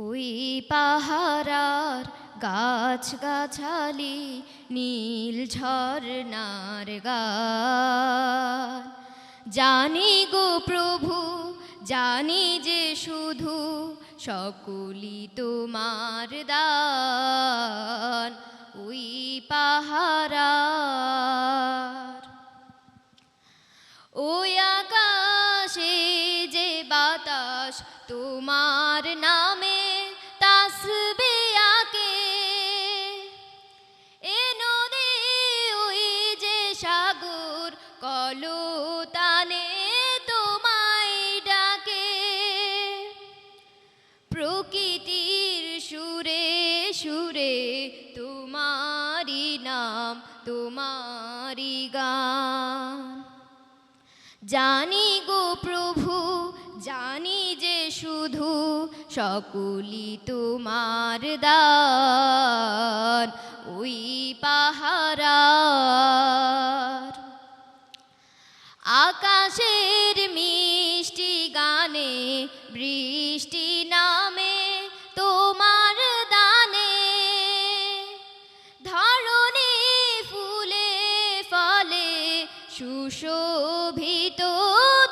ওই পাহারার গাছ গাছালি নীল ঝরনার গান জানি গো প্রভু, জানি যে শুধু সকলি তোমার দান। ওই পাহারার ওই আকাশে যে বাতাস তোমার নামে তাসবে আঁকে, এ নদী ওই যে সাগর কলতানে তোমায় ডাকে। প্রকৃতির সুরে সুরে তোমারি নাম, তোমারি গান জানি গো প্রভু, জানি যে শুধু সকলি তোমার দান। ওই পাহারার আকাশের মিষ্টি গানে বৃষ্টি নামে তোমার দানে, ধরণী ফুলে ফলে সুশোভিত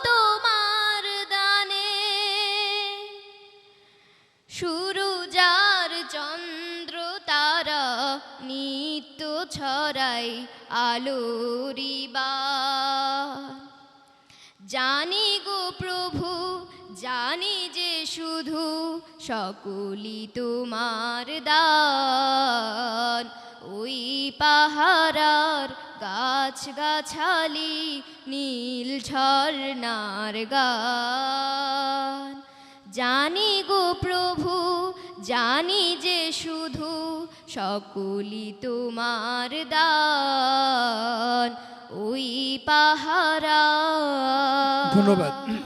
তোমার দানে। সুরুজার চন্দ্র তারা নিত্য ছড়াই আলোরি বাণ। জানি গো প্রভু, জানি যে শুধু সকলি তোমার দান। ওই পাহারার গাছ গাছালি নীল ঝরনার গান জানি গো প্রভু, জানি যে শুধু সকলি তোমার দান। ওই পাহারা। ধন্যবাদ।